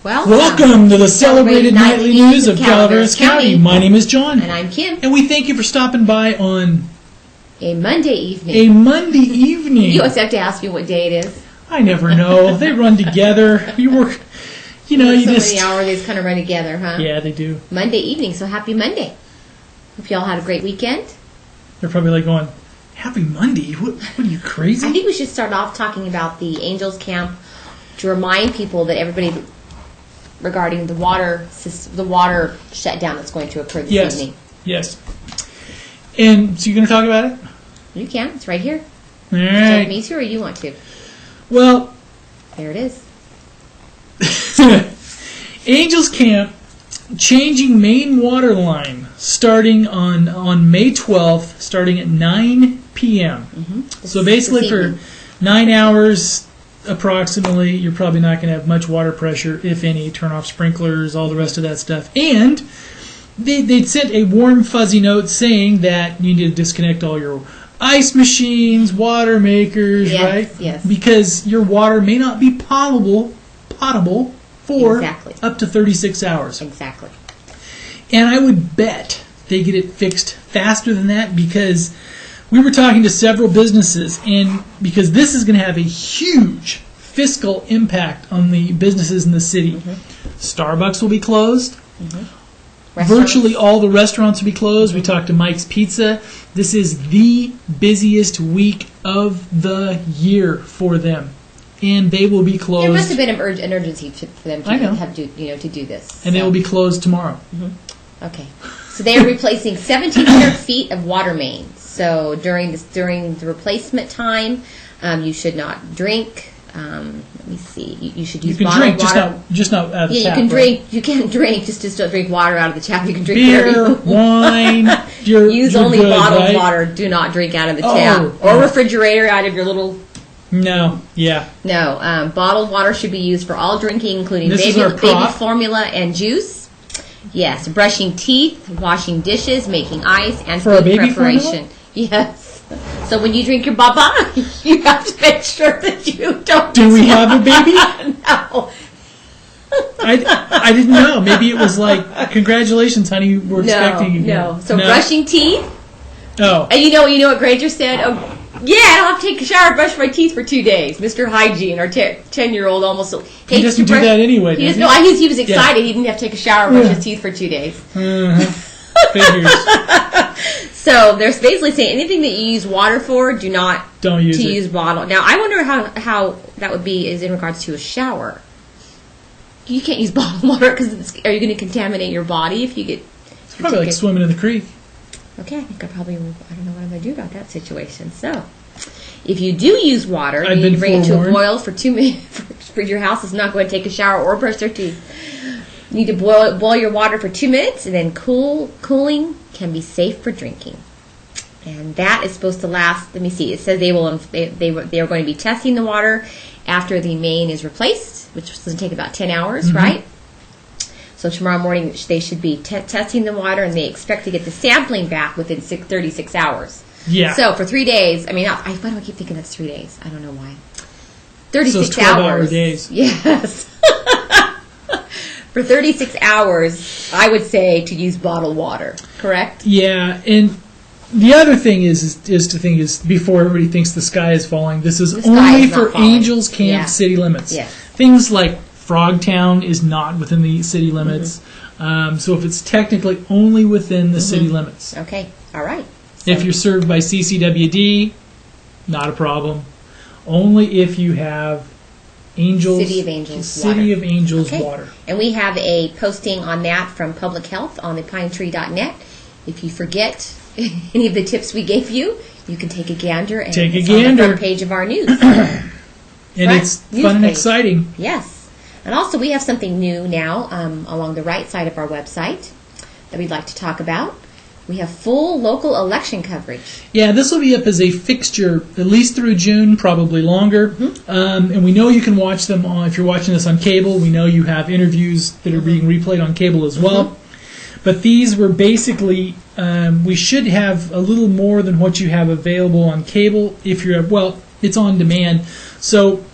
Welcome to the celebrated nightly news of Calaveras County. My name is John. And I'm Kim. And we thank you for stopping by on a Monday evening. You always have to ask me what day it is. I never know. They run together. You work, you just... many hours, they kind of run together, huh? Yeah, they do. Monday evening, so happy Monday. Hope y'all had a great weekend. They're probably like going, happy Monday? What are you, crazy? I think we should start off talking about the Angels Camp to remind people that everybody... regarding the water shutdown that's going to occur this evening. Yes. And so you're going to talk about it? You can. It's right here. All right. Me too, or you want to? Well. There it is. Angels Camp changing main water line starting on May 12th, starting at 9 p.m. Mm-hmm. So basically for 9 hours... approximately, you're probably not going to have much water pressure, if any. Turn off sprinklers, all the rest of that stuff. And they sent a warm, fuzzy note saying that you need to disconnect all your ice machines, water makers, right? Yes. Because your water may not be potable for up to 36 hours. Exactly. And I would bet they get it fixed faster than that, because we were talking to several businesses, and because this is going to have a huge fiscal impact on the businesses in the city. Mm-hmm. Starbucks will be closed. Mm-hmm. Virtually all the restaurants will be closed. Mm-hmm. We talked to Mike's Pizza. This is the busiest week of the year for them, and they will be closed. There must have been an urgency for them to have to do this. And they will be closed tomorrow. Mm-hmm. Okay, so they are replacing 1,700 feet of water mains. So during the replacement time, you should not drink. Let me see. You should use bottled water. Just not out of the tap. You can drink. Right? You can drink. Just don't drink water out of the tap. You can drink beer, wine. Use only bottled water. Do not drink out of the tap or refrigerator out of your little. No. Yeah. No. Bottled water should be used for all drinking, including baby formula and juice. Yes, brushing teeth, washing dishes, making ice, and food preparation. Formula? Yes. So when you drink your baba, you have to make sure that you don't. Do we have a baby? No. I didn't know. Maybe it was like, congratulations, honey, we're expecting you. No. So brushing teeth. Oh. And you know what Granger said? Oh, yeah, I don't have to take a shower, brush my teeth for 2 days. Mr. Hygiene, our 10-year-old almost hates he doesn't do that anyway. He was excited. He didn't have to take a shower, brush his teeth for 2 days. Figures. So they're basically saying anything that you use water for, don't use bottle. Now I wonder how that would be is in regards to a shower. You can't use bottled water because are you going to contaminate your body if you get? It's probably like swimming in the creek. Okay, I think I don't know what I'm going to do about that situation. So, if you do use water, you need to bring it to a boil for 2 minutes. For your house is not going to take a shower or brush their teeth. You need to boil your water for 2 minutes, and then cooling can be safe for drinking. And that is supposed to last. Let me see. It says they are going to be testing the water after the main is replaced, which doesn't take about 10 hours, mm-hmm. right? So tomorrow morning they should be testing the water, and they expect to get the sampling back within 36 hours. Yeah. So for 3 days, why do I keep thinking that's 3 days? I don't know why. 36 so 12-hour days. Yes. For 36 hours, I would say to use bottled water. Correct? Yeah, and the other thing is before everybody thinks the sky is falling, this is only for Angels Camp city limits. Yes. Things like Frogtown is not within the city limits. Mm-hmm. So if it's technically only within the city limits. Okay, all right. So if you're served by CCWD, not a problem. Only if you have City of Angels water. And we have a posting on that from Public Health on the pinetree.net. If you forget any of the tips we gave you, you can take a gander and on the front page of our news. And it's fun and exciting. Yes. And also we have something new now along the right side of our website that we'd like to talk about. We have full local election coverage. Yeah, this will be up as a fixture at least through June, probably longer. Mm-hmm. And we know you can watch them if you're watching this on cable. We know you have interviews that are being replayed on cable as well. Mm-hmm. But these were basically, we should have a little more than what you have available on cable if you're, it's on demand. So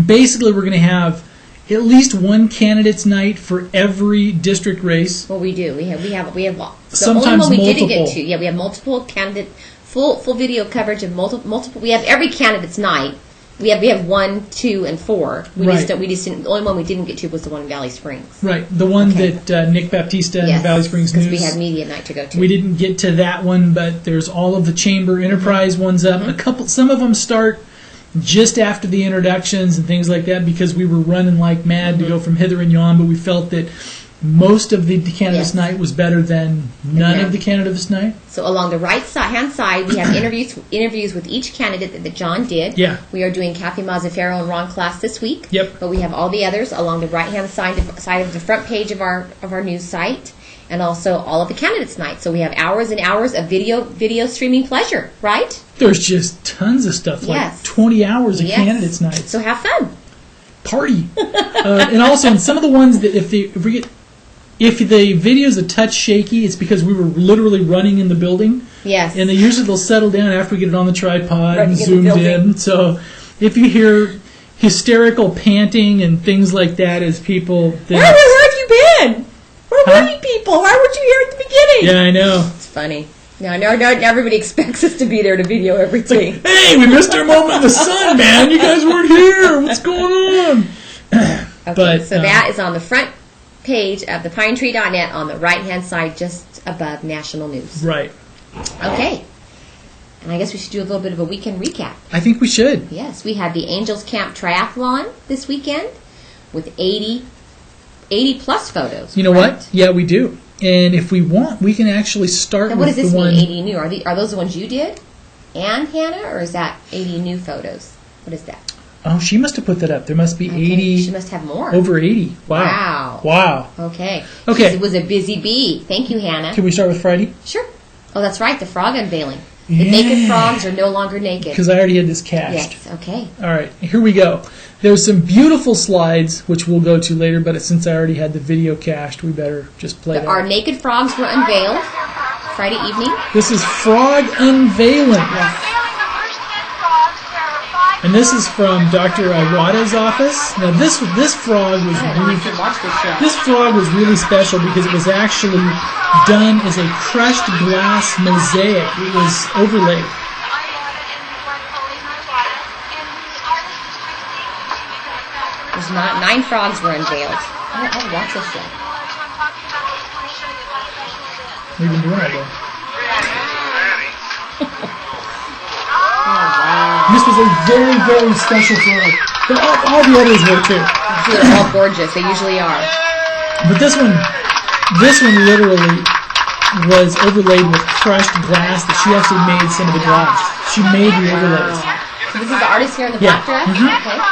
basically we're going to have at least one candidate's night for every district race. Well, we do. We have. The Sometimes only one we multiple. didn't get to. Yeah, we have multiple candidate, full video coverage of multiple. We have every candidate's night. We have 1, 2, and 4. We just didn't. The only one we didn't get to was the one in Valley Springs. Right, the one that Nick Baptista and Valley Springs News. Because we had media night to go to. We didn't get to that one, but there's all of the Chamber Enterprise ones up. Some of them start just after the introductions and things like that because we were running like mad to go from hither and yon, but we felt that most of the candidates' night was better than none of the candidates' night. So along the hand side, we have interviews with each candidate that John did. Yeah. We are doing Kathy Mazzaferro and Ron Class this week. Yep. But we have all the others along the right-hand side of the front page of our news site, and also all of the candidates' night. So we have hours and hours of video streaming pleasure, right? There's just tons of stuff, like 20 hours of candidates' night. So have fun. Party. And also, in some of the ones that if the video's a touch shaky, it's because we were literally running in the building. Yes. And they'll settle down after we get it on the tripod and zoomed in. So if you hear hysterical panting and things like that as people... Where have you been? Where were you people? Why weren't you here at the beginning? Yeah, I know. It's funny. No, everybody expects us to be there to video everything. Like, hey, we missed our moment in the sun, man. You guys weren't here. What's going on? That is on the front page of the pinetree.net on the right-hand side, just above national news. Right. Okay. And I guess we should do a little bit of a weekend recap. I think we should. Yes. We had the Angels Camp Triathlon this weekend with 80 plus photos. You know what? Yeah, we do. And if we want, we can actually start with the one... What does this mean, 80 new? Are those the ones you did? And Hannah? Or is that 80 new photos? What is that? Oh, she must have put that up. There must be 80... She must have more. Over 80. Wow. Okay. Okay. It was a busy bee. Thank you, Hannah. Can we start with Friday? Sure. Oh, that's right. The frog unveiling. The naked frogs are no longer naked. Because I already had this cached. Yes. Okay. All right. Here we go. There's some beautiful slides, which we'll go to later, but since I already had the video cached, we better just play that. Our naked frogs were unveiled Friday evening. This is Frog Unveiling. Yes. And this is from Dr. Iwata's office. Now this frog was really special because it was actually done as a crushed glass mosaic. It was overlaid. There's 9 frogs were unveiled. I'll watch this show. We've been doing it. Oh, wow. This was a very, very special frog. But all the others were too. They're all gorgeous. They usually are. But this one literally was overlaid with crushed glass that she actually made some of the glass. She made the overlays. So this is the artist here in the black dress? Okay.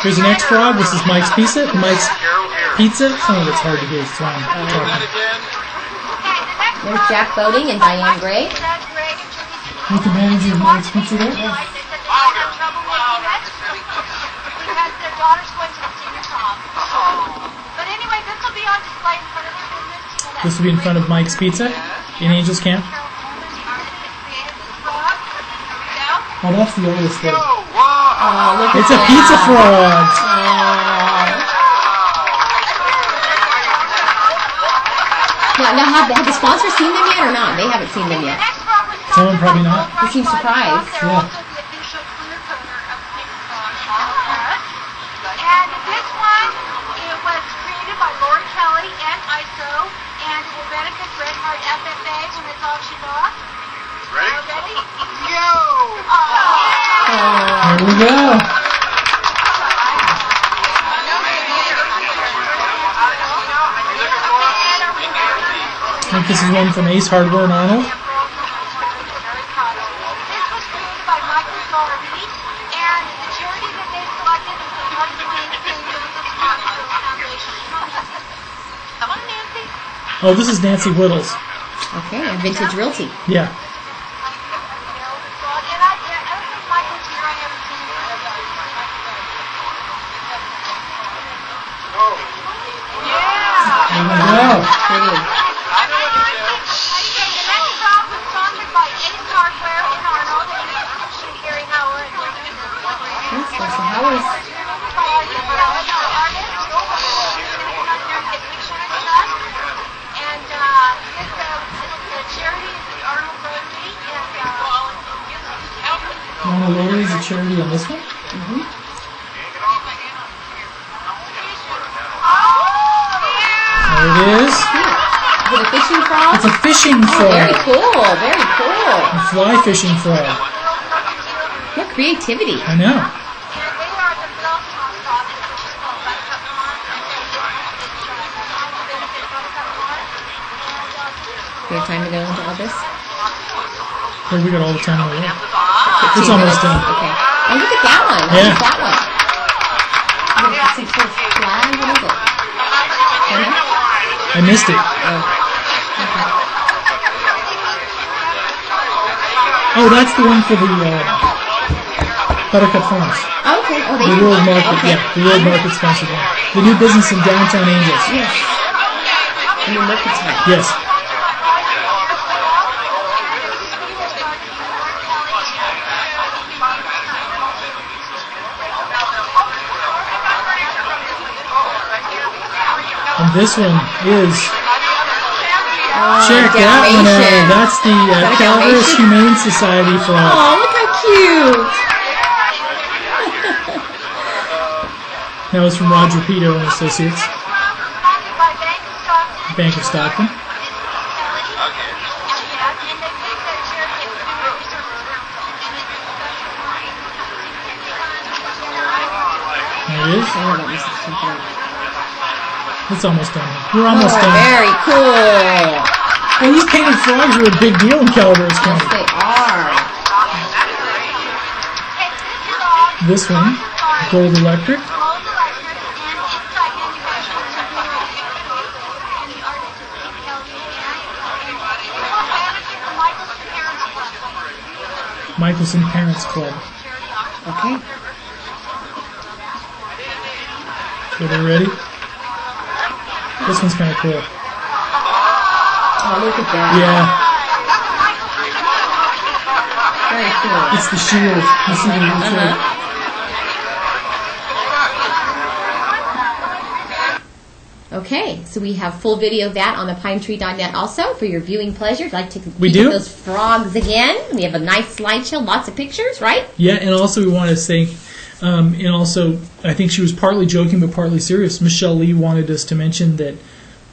Here's the next frog. This is Mike's Pizza. Some of it's hard to hear. So I'm talking. There's Jack Boating and Diane Gray. You can manage your Mike's Pizza there? Yeah. This will be in front of Mike's Pizza in Angels Camp. Oh, that's the oldest thing. Oh, look it's at a pizza frog. Now, have the sponsors seen them yet or not? They haven't seen them yet. Some of them probably not. They seem surprised. Yeah. And this one, it was created by Lori Kelly and ISO, and it will benefit Red Heart FFA when it's auctioned off. Ready? Ready? Go! Here we go. I think this is one from Ace Hardware and Arnold. This was created by Michael Garvey, and the charity that they selected is the Mark Twain St. Joseph Foundation. Come on, Nancy. Oh, this is Nancy Whittles. Okay, and Vintage Realty. Yeah. And I don't think Michael's here. I haven't seen him. Yeah. Here we go. Pretty. The next song was sponsored by Ace Hardware in Arnold and Gary Howard. So how is... Honolulu is a charity on this one? Mm-hmm. There it is. Is it a fishing frog? It's a fishing frog. Very cool. Very cool. A fly fishing frog. What creativity. I know. Do you have time to go into all this? Well, we got all the time in the world. It's almost done. Okay. Oh, look at that one. I like that one. What is it? Flag? What is it? I missed it. Oh, that's the one for the Buttercup Farms. Okay. Oh, they the do. World Market, Okay. yeah, the World Market sponsored one. The new business in downtown Angels. Yes. And the mercantile. Yes. And this one is, check that one out. That's the Calaveras Humane Society frog. Oh, look how cute. That was from Roger Pito and Associates, Bank of Stockton. There it is. It's almost done. We're almost done. Very cool. Well, these painted frogs are a big deal in Calaveras County. Yes, they are. This one, Gold Electric. Michelson Parents Club. Okay. So they're ready? This one's kind of cool. Oh, look at that. Yeah. Very cool. It's the shield. You see the shield. Okay, so we have full video of that on the pinetree.net also for your viewing pleasure. If you'd like to We peek do? at those frogs again. We have a nice slideshow, lots of pictures, right? Yeah, and also we want to say, and also I think she was partly joking but partly serious. Michelle Lee wanted us to mention that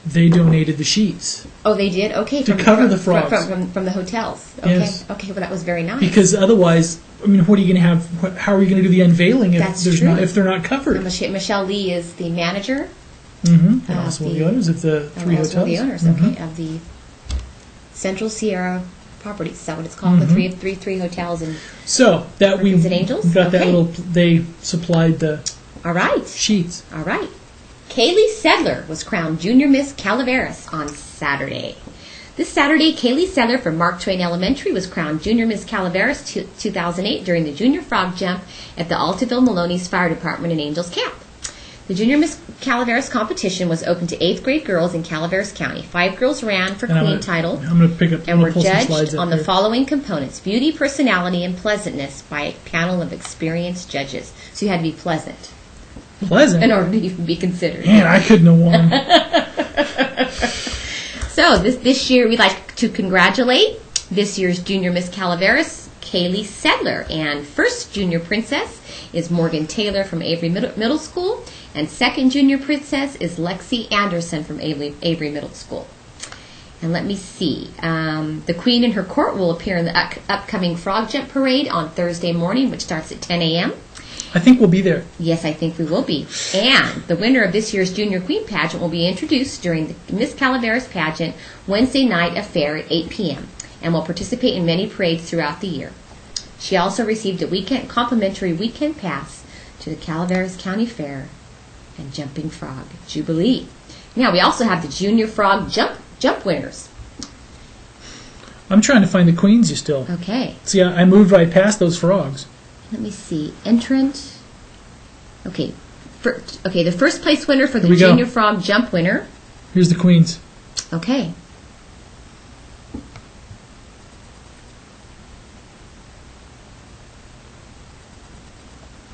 they donated the sheets. Oh, they did? Okay. To cover the frogs. From the hotels. Okay. Yes. Okay, well, that was very nice. Because otherwise, I mean, what are you going to have? How are you going to do the unveiling if That's there's true. not if they're not covered? And Michelle Lee is the manager. Mm-hmm. And also one of the owners of the three hotels. One of the owners, okay, of the Central Sierra Properties. Is that what it's called? The three hotels and. So that we Is it Angels? got that Okay. little. They supplied the All right. sheets. All right. Kaylee Sedler was crowned Junior Miss Calaveras on Saturday. This Saturday, Kaylee Sedler from Mark Twain Elementary was crowned Junior Miss Calaveras 2008 during the Junior Frog Jump at the Altaville Maloney's Fire Department in Angels Camp. The Junior Miss Calaveras competition was open to 8th grade girls in Calaveras County. 5 girls ran for And queen title I'm going to pick up. and I'm were gonna pull some slides judged up on the here. following components: beauty, personality, and pleasantness by a panel of experienced judges. So you had to be pleasant Pleasant. in order to even be considered. Man, I couldn't have won. So this year we'd like to congratulate this year's Junior Miss Calaveras, Kaylee Sedler, and first Junior Princess is Morgan Taylor from Avery Middle School, and second Junior Princess is Lexi Anderson from Avery Middle School. And let me see. The Queen and her court will appear in the upcoming Frog Jump Parade on Thursday morning, which starts at 10 a.m. I think we'll be there. Yes, I think we will be. And the winner of this year's Junior Queen pageant will be introduced during the Miss Calaveras pageant Wednesday night affair at 8 p.m. and will participate in many parades throughout the year. She also received a complimentary weekend pass to the Calaveras County Fair and Jumping Frog Jubilee. Now, we also have the Junior Frog Jump winners. I'm trying to find the queens. You still? Okay. See, I moved right past those frogs. Let me see. Entrant. Okay. The first place winner for the Here we go. Junior Frog Jump winner. Here's the queens. Okay.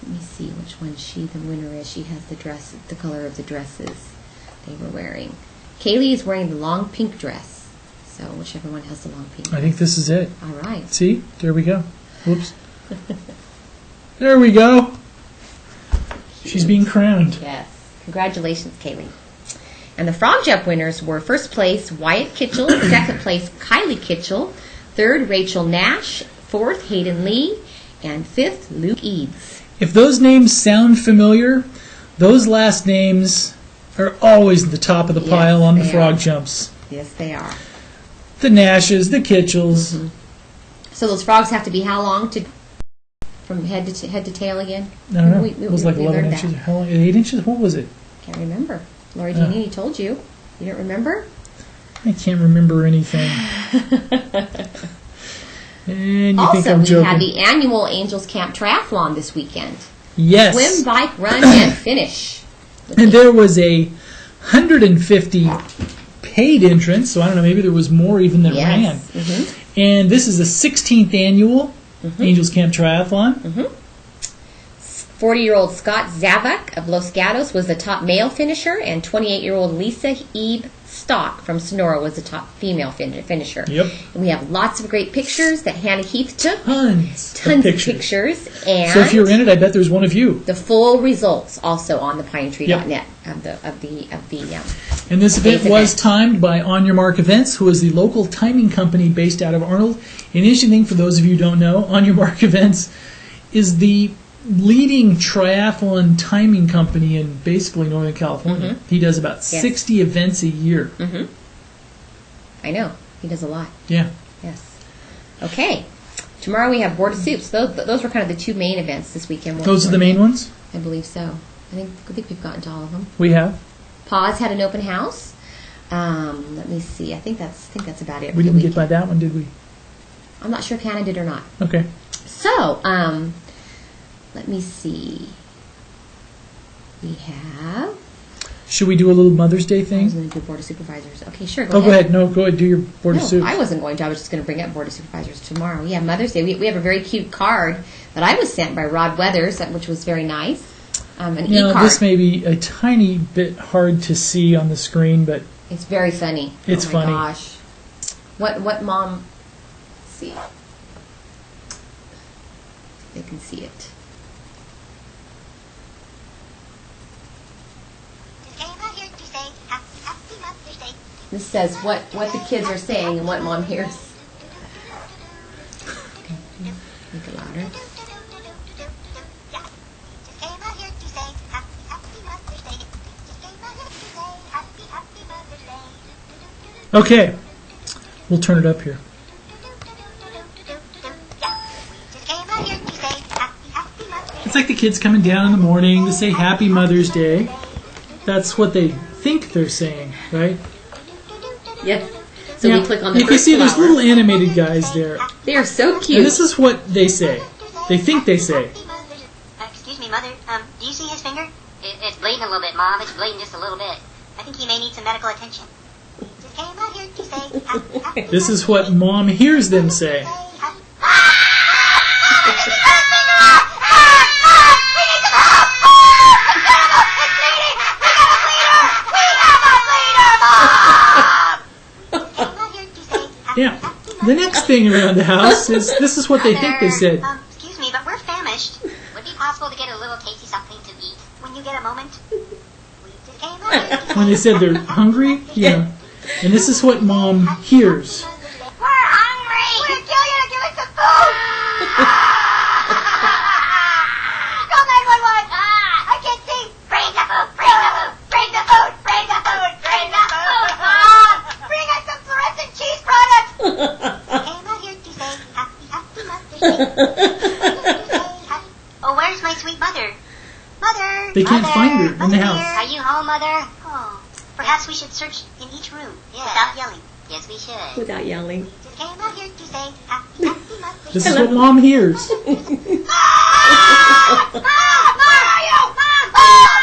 Let me see which one the winner is. She has the color of the dresses they were wearing. Kaylee is wearing the long pink dress. So whichever one has the long pink. I think this is it. All right. See? There we go. Whoops. There we go. She's being crowned. Yes. Congratulations, Kaylee. And the Frog Jump winners were first place Wyatt Kitchell, second place Kylie Kitchell, third Rachel Nash, fourth Hayden Lee, and fifth Luke Eads. If those names sound familiar, those last names are always at the top of the pile on the frog jumps. Yes, they are. The Nashes, the Kitchells. Mm-hmm. So those frogs have to be how long from head to tail again? I don't know. It was like 11 inches. How long? 8 inches? What was it? Can't remember. Lori Giannini told you. You don't remember? I can't remember anything. And you also, think I'm joking. We had the annual Angels Camp Triathlon this weekend. Yes. Swim, bike, run, and finish. And there was a 150 paid entrants, so I don't know, maybe there was more even than ran. Mm-hmm. And this is the 16th annual Angels Camp Triathlon. Mm-hmm. 40-year-old Scott Zavak of Los Gatos was the top male finisher, and 28-year-old Lisa Ebe Stock from Sonora was the top female finisher. Yep. And we have lots of great pictures that Hannah Heath took. Tons of pictures. And so if you're in it, I bet there's one of you. The full results also on the pinetree.net of the And this event was timed by On Your Mark Events, who is the local timing company based out of Arnold. And interesting thing for those of you who don't know, On Your Mark Events is the leading triathlon timing company in basically Northern California. Mm-hmm. He does about 60 events a year. Mm-hmm. I know. He does a lot. Yeah. Yes. Okay. Tomorrow we have Board of Soups. Those were kind of the two main events this weekend. Those are the main ones? I believe so. I think we've gotten to all of them. We have. Paws had an open house. Let me see. I think that's about it. We didn't get by that one, did we? I'm not sure if Hannah did or not. Okay. So, let me see. We have... Should we do a little Mother's Day thing? I was going to do Board of Supervisors. Okay, sure, go ahead. Go ahead. No, go ahead. Do your Board of Soups. No, I wasn't going to. I was just going to bring up Board of Supervisors tomorrow. Yeah, Mother's Day. We have a very cute card that I was sent by Rod Weathers, which was very nice. An e-card. This may be a tiny bit hard to see on the screen, but... It's very funny. It's funny. Oh, my gosh. What mom... Let's see. They can see it. This says what the kids are saying and what mom hears. Make it louder. Okay. We'll turn it up here. It's like the kids coming down in the morning to say Happy Mother's Day. That's what they think they're saying, right? Yes. So we click on the You can see there's little animated guys there. They are so cute. And this is what they say. They think they say. Excuse me, Mother. Do you see his finger? It's bleeding a little bit, Mom. It's bleeding just a little bit. I think he may need some medical attention. Just came out here to say This is what Mom hears them say. Yeah. The next thing around the house is this is what they think they said. Excuse me, but we're famished. Would it be possible to get a little tasty something to eat when you get a moment? When they said they're hungry? Yeah. And this is what Mom hears. We're hungry! We're gonna kill you to give us some food! Call 911! I can't see! Bring the food! Bring the food! Bring the food! Bring the food! Bring the food! Bring us some fluorescent cheese products! Came out here to say happy Mother's Day. Oh, where's my sweet mother? Mother! They can't find her in the house. Are you home, Mother? Oh, perhaps we should search in each room without yelling. Yes, we should. Without yelling. Just came out here to say happy Mother's Day. This is what Mom hears. Mom! Mom! Where are you? Mom! Mom!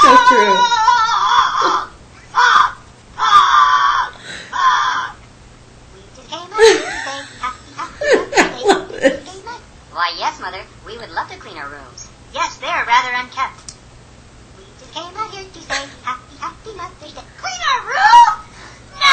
So true. Why, yes, Mother. We would love to clean our rooms. Yes, they're rather unkept. We just came out here to say happy Mother's Day. Clean our room? No!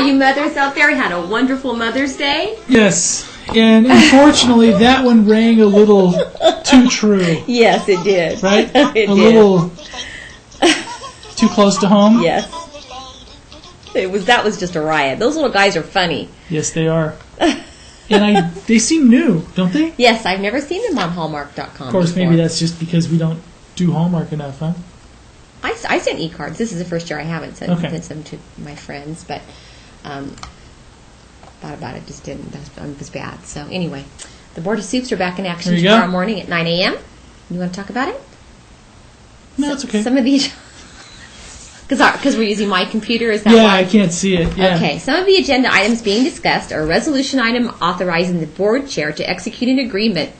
you mothers out there had a wonderful Mother's Day. Yes. And unfortunately, that one rang a little too true. Yes, it did. Right? It a did. little too close to home. Yes. That was just a riot. Those little guys are funny. Yes, they are. And they seem new, don't they? Yes, I've never seen them on Hallmark.com. Of course, before. maybe that's just because we don't do Hallmark enough, huh? I sent e-cards. This is the first year I haven't sent them to my friends, but thought about it, just didn't. That was bad. So anyway, the Board of Soups are back in action tomorrow morning at 9 a.m. You want to talk about it? No, it's okay. Some of these, because we're using my computer, is that why? I can't see it. Yeah. Okay, some of the agenda items being discussed are a resolution item authorizing the board chair to execute an agreement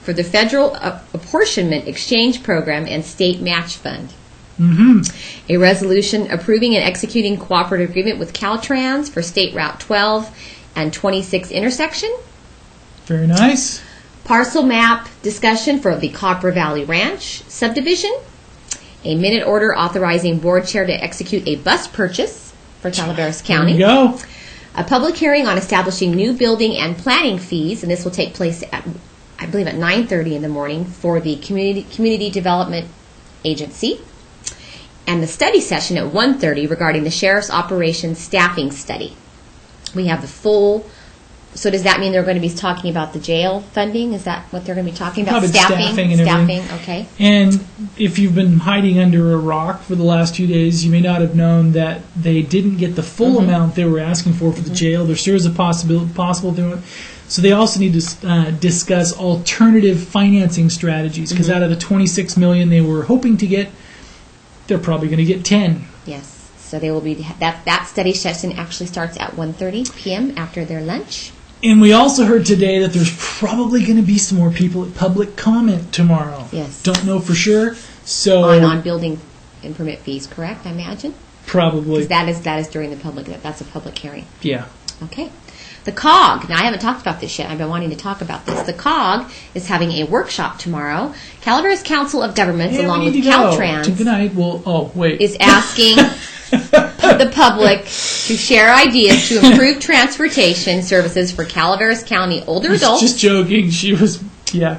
for the Federal Apportionment Exchange Program and State Match Fund. A resolution approving and executing cooperative agreement with Caltrans for State Route 12 and 26 intersection. Very nice. Parcel map discussion for the Copper Valley Ranch subdivision. A minute order authorizing board chair to execute a bus purchase for Calaveras County. There you go. A public hearing on establishing new building and planning fees, and this will take place at, I believe, at 9:30 in the morning for the Community Development Agency. And the study session at 1:30 regarding the Sheriff's Operations Staffing Study. We have the full. So does that mean they're going to be talking about the jail funding? Is that what they're going to be talking about? Probably staffing and everything. Okay. And if you've been hiding under a rock for the last 2 days, you may not have known that they didn't get the full amount they were asking for the jail. There sure is a possible doing. So they also need to discuss alternative financing strategies, because out of the $26 million they were hoping to get, they're probably going to get 10. Yes. So they will be that study session actually starts at 1:30 p.m. after their lunch. And we also heard today that there's probably going to be some more people at public comment tomorrow. Yes. Don't know for sure. So on building and permit fees, correct? I imagine. Probably. That is during the public. That's a public hearing. Yeah. Okay. The COG. Now, I haven't talked about this yet. I've been wanting to talk about this. The COG is having a workshop tomorrow. Calaveras Council of Governments, along with Caltrans, tonight. Well, is asking the public to share ideas to improve transportation services for Calaveras County older adults. Just joking. She was,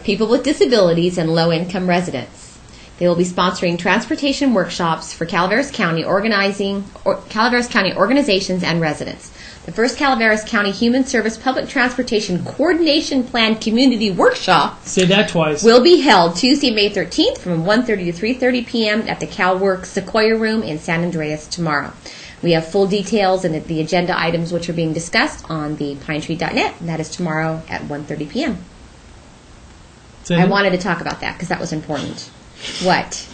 people with disabilities and low-income residents. They will be sponsoring transportation workshops for Calaveras County Calaveras County organizations and residents. The first Calaveras County Human Service Public Transportation Coordination Plan Community Workshop. Say that twice. Will be held Tuesday, May 13th from 1:30 to 3:30 p.m. at the CalWorks Sequoia Room in San Andreas tomorrow. We have full details and the agenda items which are being discussed on the pinetree.net, and that is tomorrow at 1:30 p.m. I wanted to talk about that because that was important. What?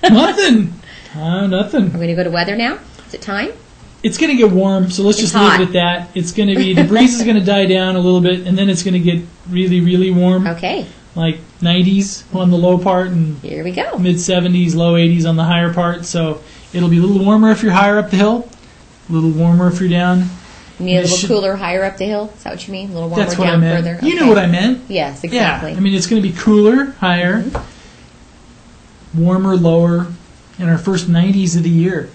Nothing. Nothing. We're going to go to weather now? Is it time? It's going to get warm, so let's just leave it at that. It's going to be, the breeze is going to die down a little bit, and then it's going to get really, really warm. Okay. Like 90s on the low part, and here we go. Mid 70s, low 80s on the higher part. So it'll be a little warmer if you're higher up the hill, a little warmer if you're down. You mean a little cooler higher up the hill? Is that what you mean? A little warmer That's what down I meant. further? You know what I meant. Yes, exactly. Yeah, I mean, it's going to be cooler, higher, warmer, lower, in our first 90s of the year.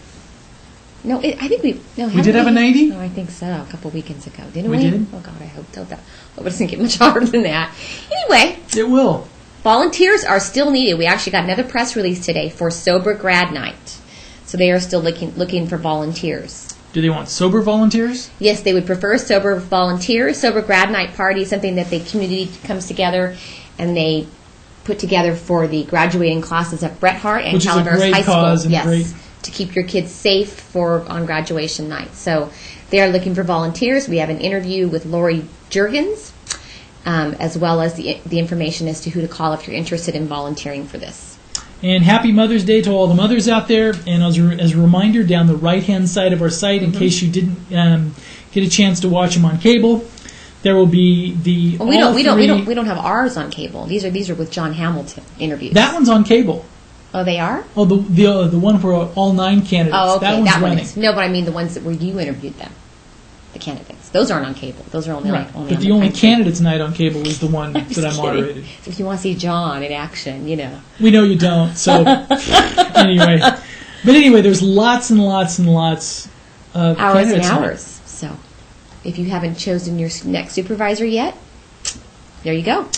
No, I think we did have a 90? No, I think so. A couple weekends ago, didn't we? We did. Oh God, I hope that. Hope it doesn't get much harder than that. Anyway, it will. Volunteers are still needed. We actually got another press release today for Sober Grad Night, so they are still looking for volunteers. Do they want sober volunteers? Yes, they would prefer sober volunteers. Sober Grad Night party is something that the community comes together and they put together for the graduating classes at Bret Harte and Calaveras High School. Yes. To keep your kids safe on graduation night. So they are looking for volunteers. We have an interview with Lori Juergens, as well as the information as to who to call if you're interested in volunteering for this. And happy Mother's Day to all the mothers out there. And as a reminder, down the right-hand side of our site, in case you didn't get a chance to watch them on cable, there will be the. Well, we don't have ours on cable. These are with John Hamilton interviews. That one's on cable. Oh, they are? Oh, the one for all 9 candidates. Oh, okay. That one's running. No, but I mean the ones where you interviewed them, the candidates. Those aren't on cable. Those are only right. only. But the only candidates night on cable is the one that I moderated. If you want to see John in action, We know you don't. So anyway, there's lots and lots and lots hours and candidates. hours. So, if you haven't chosen your next supervisor yet, there you go.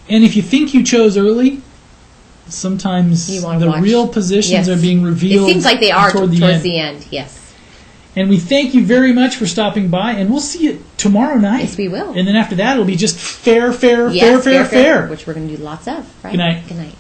And if you think you chose early, sometimes the real positions are being revealed. It seems like they are towards end. the end. Yes. And we thank you very much for stopping by, and we'll see you tomorrow night. Yes, we will. And then after that, it'll be just fair, Which we're going to do lots of. Right? Good night. Good night.